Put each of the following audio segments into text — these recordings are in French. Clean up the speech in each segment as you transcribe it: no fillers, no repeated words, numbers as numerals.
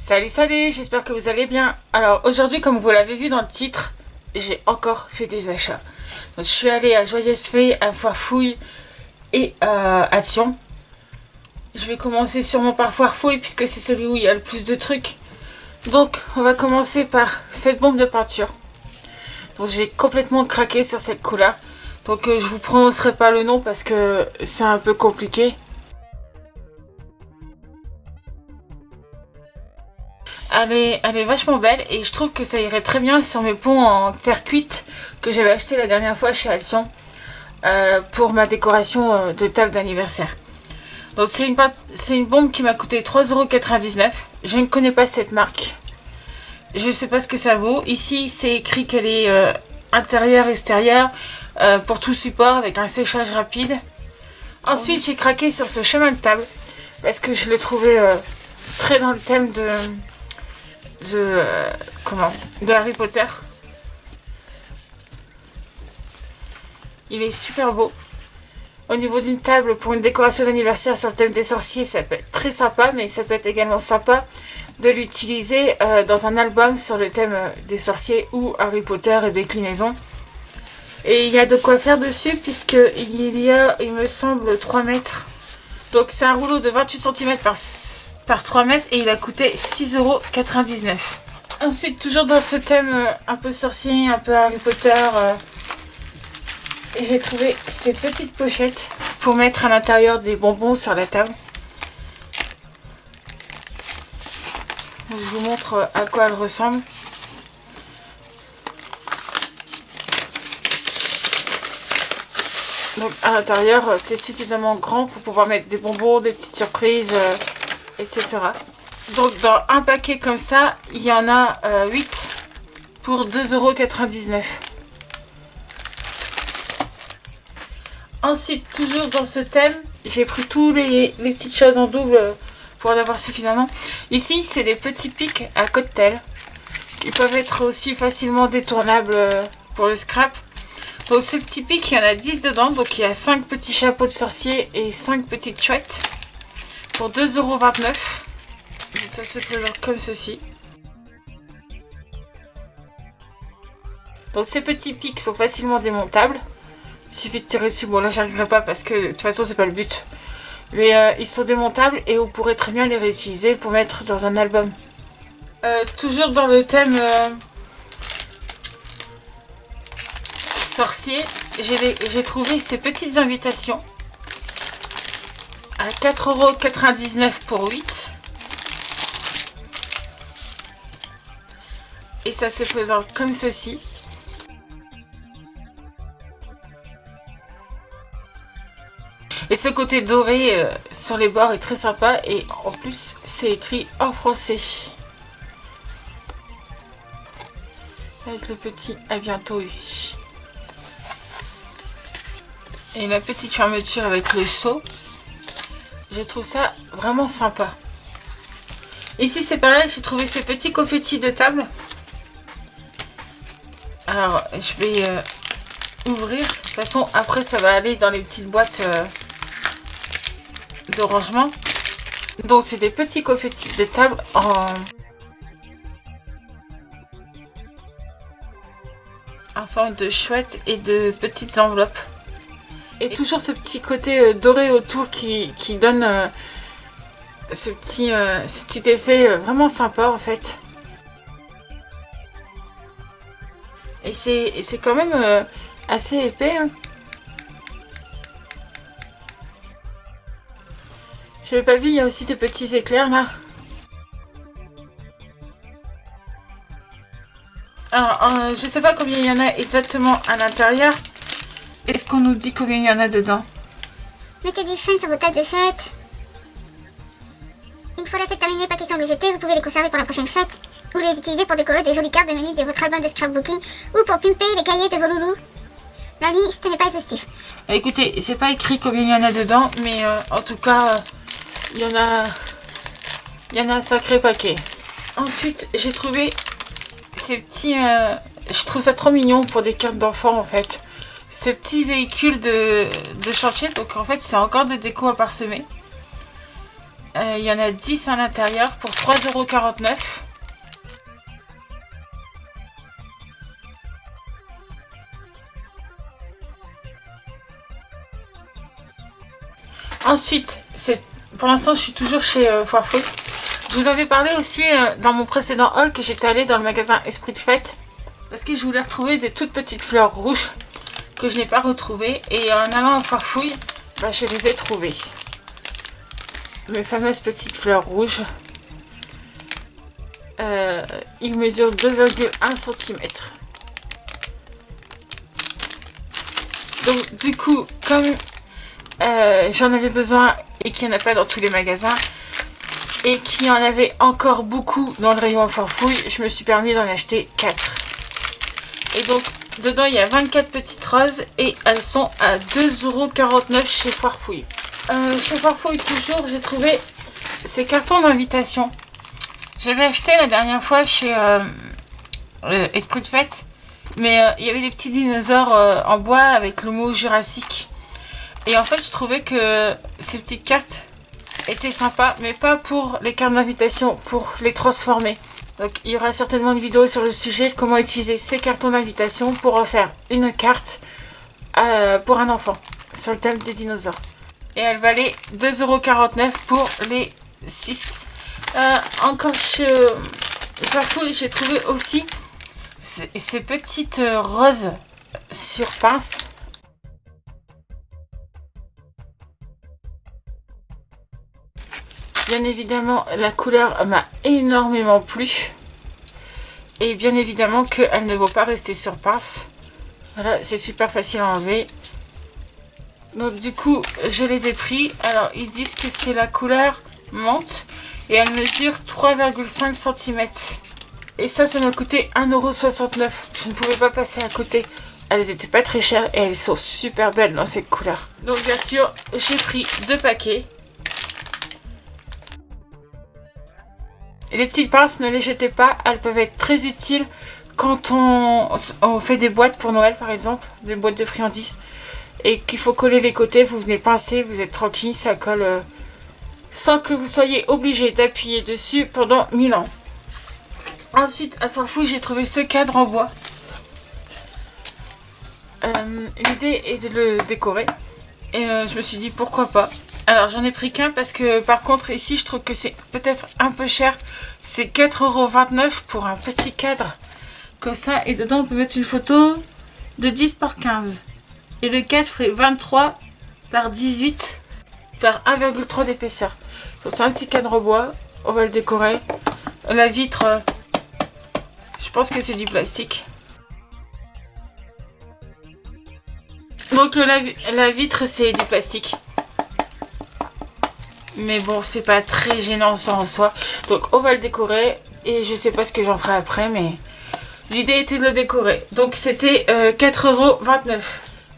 Salut salut, j'espère que vous allez bien. Alors aujourd'hui, comme vous l'avez vu dans le titre, j'ai encore fait des achats. Donc je suis allée à Joyeuse Feuille, à Foire-Fouille et à Sion. Je vais commencer sûrement par Foire-Fouille puisque c'est celui où il y a le plus de trucs. Donc on va commencer par cette bombe de peinture. Donc j'ai complètement craqué sur cette couleur. Donc je vous prononcerai pas le nom parce que c'est un peu compliqué. Elle est vachement belle et je trouve que ça irait très bien sur mes ponts en terre cuite que j'avais acheté la dernière fois chez Alcyon pour ma décoration de table d'anniversaire. Donc c'est une bombe qui m'a coûté 3,99 €. Je ne connais pas cette marque. Je ne sais pas ce que ça vaut. Ici c'est écrit qu'elle est intérieure, extérieure pour tout support avec un séchage rapide. Ensuite j'ai craqué sur ce chemin de table parce que je le trouvais très dans le thème de Harry Potter. Il est super beau. Au niveau d'une table pour une décoration d'anniversaire sur le thème des sorciers, ça peut être très sympa, mais ça peut être également sympa de l'utiliser dans un album sur le thème des sorciers ou Harry Potter et déclinaisons. Et il y a de quoi faire dessus puisque il y a, il me semble, 3 mètres. Donc c'est un rouleau de 28 cm par 3 mètres et il a coûté 6,99 €. Ensuite, toujours dans ce thème un peu sorcier, un peu Harry Potter, j'ai trouvé ces petites pochettes pour mettre à l'intérieur des bonbons sur la table. Je vous montre à quoi elles ressemblent. Donc à l'intérieur, c'est suffisamment grand pour pouvoir mettre des bonbons, des petites surprises, etc. Donc dans un paquet comme ça, il y en a 8 pour 2,99 €. Ensuite, toujours dans ce thème, j'ai pris tous les petites choses en double pour en avoir suffisamment. Ici, c'est des petits pics à cocktail. Ils peuvent être aussi facilement détournables pour le scrap. Donc ces petits pics, il y en a 10 dedans. Donc il y a 5 petits chapeaux de sorcier et 5 petites chouettes pour 2,29 €. Ça se présente comme ceci. Donc ces petits pics sont facilement démontables. Il suffit de tirer dessus. Bon là j'arriverai pas parce que de toute façon c'est pas le but. Mais ils sont démontables et vous pourrez très bien les réutiliser pour mettre dans un album. Toujours dans le thème sorcier, j'ai trouvé ces petites invitations à 4,99 € pour 8. Et ça se présente comme ceci. Et ce côté doré sur les bords est très sympa. Et en plus, c'est écrit en français. Avec le petit à bientôt ici. Et la petite fermeture avec le seau. Je trouve ça vraiment sympa. Ici, c'est pareil. J'ai trouvé ces petits confettis de table. Alors, je vais ouvrir. De toute façon, après, ça va aller dans les petites boîtes de rangement. Donc, c'est des petits confettis de table en forme de chouette et de petites enveloppes. Et toujours ce petit côté doré autour qui donne ce petit effet vraiment sympa en fait. Et c'est quand même assez épais. Hein. Je n'avais pas vu, il y a aussi des petits éclairs là. Alors, je sais pas combien il y en a exactement à l'intérieur. Est-ce qu'on nous dit combien il y en a dedans? Mettez du fun sur vos tables de fête. Une fois la fête terminée, pas question de les jeter, vous pouvez les conserver pour la prochaine fête. Ou les utiliser pour décorer des jolies cartes de menu de votre album de scrapbooking ou pour pimper les cahiers de vos loulous. La liste n'est pas exhaustive. Écoutez, c'est pas écrit combien il y en a dedans, mais en tout cas, il y en a un sacré paquet. Ensuite, j'ai trouvé ces petits... je trouve ça trop mignon pour des cartes d'enfants en fait. Ces petits véhicules de chantier, donc en fait c'est encore des décos à parsemer. Il y en a 10 à l'intérieur pour 3,49 €. Ensuite, pour l'instant je suis toujours chez Foirefouille. Je vous avais parlé aussi dans mon précédent haul que j'étais allée dans le magasin Esprit de Fête parce que je voulais retrouver des toutes petites fleurs rouges que je n'ai pas retrouvées, et en allant à Foirefouille, bah, je les ai trouvées. Mes fameuses petites fleurs rouges. Ils mesurent 2,1 cm. Donc du coup, comme j'en avais besoin et qu'il n'y en a pas dans tous les magasins, et qu'il y en avait encore beaucoup dans le rayon Foirefouille, je me suis permis d'en acheter 4. Et donc dedans il y a 24 petites roses et elles sont à 2,49 € chez Foirefouille. Chez Foirefouille toujours, j'ai trouvé ces cartons d'invitation. J'avais acheté la dernière fois chez Esprit de Fête, mais il y avait des petits dinosaures en bois avec le mot Jurassique. Et en fait, je trouvais que ces petites cartes étaient sympas, mais pas pour les cartes d'invitation, pour les transformer. Donc, il y aura certainement une vidéo sur le sujet de comment utiliser ces cartons d'invitation pour refaire une carte pour un enfant sur le thème des dinosaures. Et elle valait 2,49 € pour les 6. Encore chez Foirefouille, j'ai trouvé aussi ces petites roses sur pince. Bien évidemment, la couleur m'a énormément plu. Et bien évidemment qu'elle ne vaut pas rester sur pince. Voilà, c'est super facile à enlever. Donc du coup, je les ai pris. Alors, ils disent que c'est la couleur menthe. Et elle mesure 3,5 cm. Et ça m'a coûté 1,69 €. Je ne pouvais pas passer à côté. Elles n'étaient pas très chères et elles sont super belles dans cette couleur. Donc bien sûr, j'ai pris 2 paquets. Et les petites pinces, ne les jetez pas. Elles peuvent être très utiles quand on fait des boîtes pour Noël par exemple. Des boîtes de friandises. Et qu'il faut coller les côtés. Vous venez pincer, vous êtes tranquille, ça colle sans que vous soyez obligé d'appuyer dessus pendant 1000 ans. Ensuite, à Foirefouille, j'ai trouvé ce cadre en bois. L'idée est de le décorer. Et je me suis dit pourquoi pas. Alors j'en ai pris qu'un parce que par contre ici je trouve que c'est peut-être un peu cher. C'est 4,29 € pour un petit cadre comme ça. Et dedans on peut mettre une photo de 10 par 15. Et le cadre fait 23 par 18 par 1,3 d'épaisseur. Donc c'est un petit cadre en bois. On va le décorer. La vitre, je pense que c'est du plastique. Donc la vitre c'est du plastique. Mais bon, c'est pas très gênant ça en soi. Donc on va le décorer. Et je sais pas ce que j'en ferai après, mais l'idée était de le décorer. Donc c'était 4,29 €.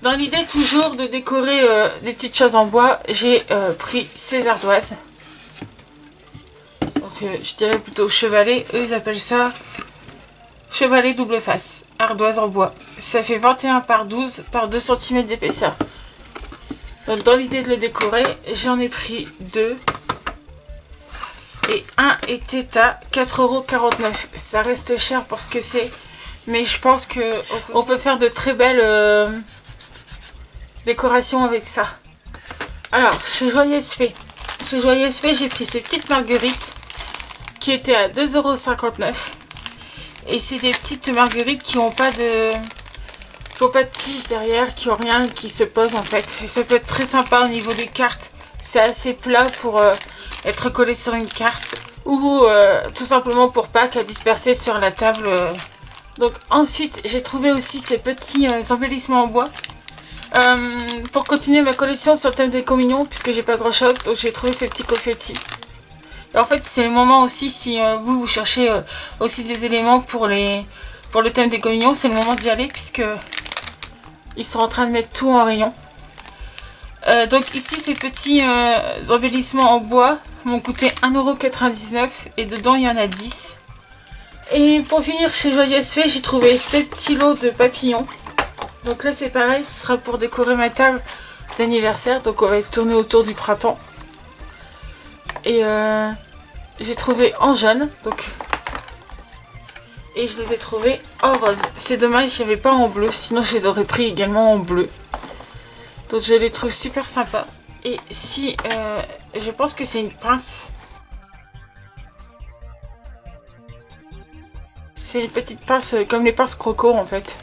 Dans l'idée toujours de décorer des petites choses en bois, j'ai pris ces ardoises. Donc, je dirais plutôt chevalet. Eux ils appellent ça chevalet double face. Ardoise en bois. Ça fait 21 par 12 par 2 cm d'épaisseur. Donc dans l'idée de le décorer, j'en ai pris 2. Et un était à 4,49 €. Ça reste cher pour ce que c'est. Mais je pense qu'on peut faire de très belles décorations avec ça. Alors, chez Joyeuse Fée. Chez Joyeuse Fée, j'ai pris ces petites marguerites qui étaient à 2,59 €. Et c'est des petites marguerites qui n'ont pas de tige derrière, qui ont rien, qui se posent en fait. Et ça peut être très sympa au niveau des cartes. C'est assez plat pour être collé sur une carte. Ou tout simplement pour pas qu'à disperser sur la table. Donc ensuite, j'ai trouvé aussi ces petits embellissements en bois. Pour continuer ma collection sur le thème des communions, puisque j'ai pas grand chose, donc j'ai trouvé ces petits confettis. Et en fait, c'est le moment aussi, si vous cherchez aussi des éléments pour le thème des communions, c'est le moment d'y aller, puisque ils sont en train de mettre tout en rayon. Donc ici, ces petits embellissements en bois m'ont coûté 1,99 € et dedans, il y en a 10. Et pour finir, chez Joyeuse Fée, j'ai trouvé ce petit lot de papillons. Donc là, c'est pareil, ce sera pour décorer ma table d'anniversaire. Donc on va tourner autour du printemps. et j'ai trouvé en jaune, donc, et je les ai trouvés en rose. C'est dommage, il n'y avait pas en bleu, sinon je les aurais pris également en bleu. Donc je les trouve super sympas. Et si, je pense que c'est une pince. C'est une petite pince comme les pinces croco en fait.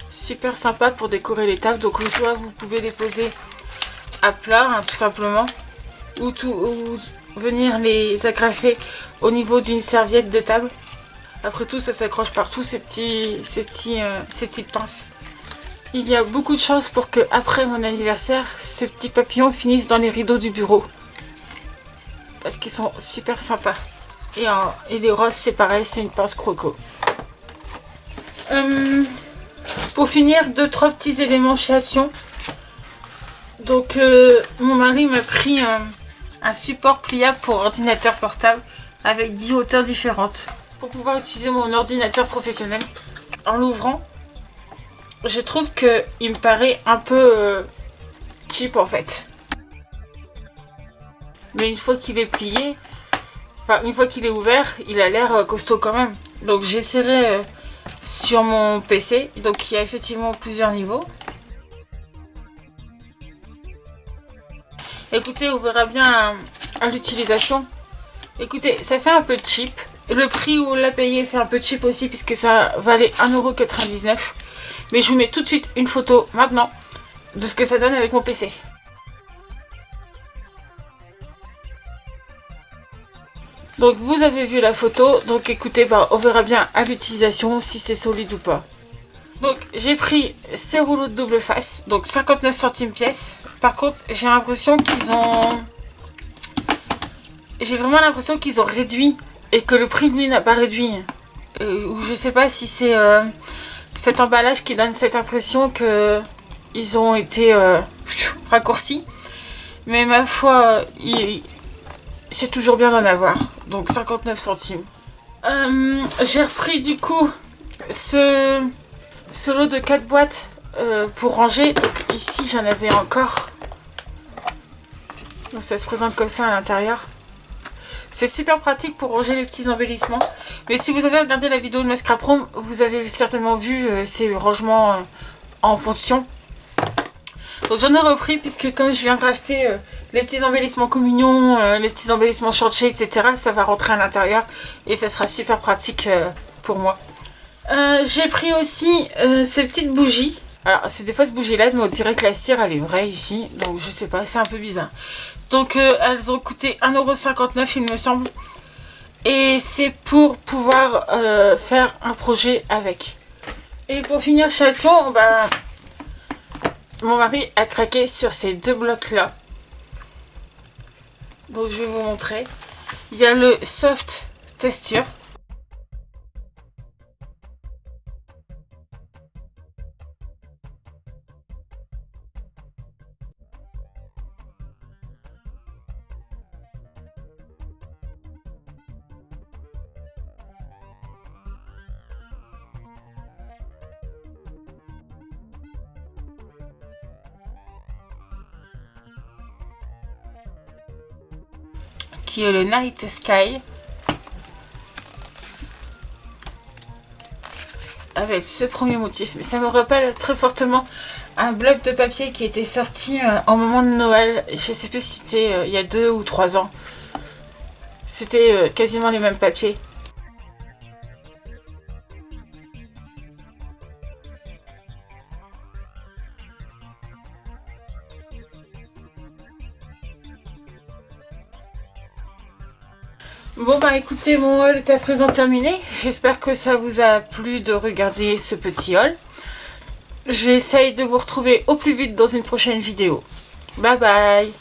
Super sympa pour décorer les tables. Donc soit vous pouvez les poser à plat, hein, tout simplement. Ou venir les agrafer au niveau d'une serviette de table. Après tout, ça s'accroche partout ces petites pinces. Il y a beaucoup de chances pour que après mon anniversaire, ces petits papillons finissent dans les rideaux du bureau. Parce qu'ils sont super sympas. Et les roses, c'est pareil, c'est une pince croco. Pour finir, 2-3 petits éléments chez Action. Donc, mon mari m'a pris un support pliable pour ordinateur portable avec 10 hauteurs différentes. Pour pouvoir utiliser mon ordinateur professionnel. En l'ouvrant, je trouve qu'il me paraît un peu cheap en fait. Mais une fois qu'il est plié, enfin une fois qu'il est ouvert, il a l'air costaud quand même. Donc j'essaierai sur mon PC. Donc il y a effectivement plusieurs niveaux. Écoutez, on verra bien à l'utilisation. Écoutez, ça fait un peu cheap. Le prix où on l'a payé fait un peu cheap aussi puisque ça valait 1,99 €. Mais je vous mets tout de suite une photo maintenant de ce que ça donne avec mon PC. Donc vous avez vu la photo. Donc écoutez, on verra bien à l'utilisation si c'est solide ou pas. Donc j'ai pris ces rouleaux de double face. Donc 59 centimes pièce. Par contre j'ai l'impression qu'ils ont... J'ai vraiment l'impression qu'ils ont réduit. Et que le prix lui n'a pas réduit. Ou je sais pas si c'est cet emballage qui donne cette impression que ils ont été raccourcis. Mais ma foi, c'est toujours bien d'en avoir. Donc 59 centimes. J'ai repris du coup ce lot de 4 boîtes pour ranger. Donc, ici j'en avais encore. Donc ça se présente comme ça à l'intérieur. C'est super pratique pour ranger les petits embellissements. Mais si vous avez regardé la vidéo de ma scrap room, vous avez certainement vu ces rangements en fonction. Donc j'en ai repris puisque comme je viens de racheter les petits embellissements communion, les petits embellissements short-shake, etc. Ça va rentrer à l'intérieur et ça sera super pratique pour moi. J'ai pris aussi ces petites bougies. Alors c'est des fausses bougies LED mais on dirait que la cire elle est vraie ici. Donc je sais pas, c'est un peu bizarre. Donc elles ont coûté 1,59 € il me semble. Et c'est pour pouvoir faire un projet avec. Et pour finir chez Action, mon mari a craqué sur ces deux blocs là. Donc je vais vous montrer. Il y a le soft texture. Qui est le Night Sky avec ce premier motif. Mais ça me rappelle très fortement un bloc de papier qui était sorti au moment de Noël. Je sais plus si c'était il y a 2 ou 3 ans. C'était quasiment les mêmes papiers. Bon écoutez, mon haul est à présent terminé. J'espère que ça vous a plu de regarder ce petit haul. J'essaye de vous retrouver au plus vite dans une prochaine vidéo. Bye bye.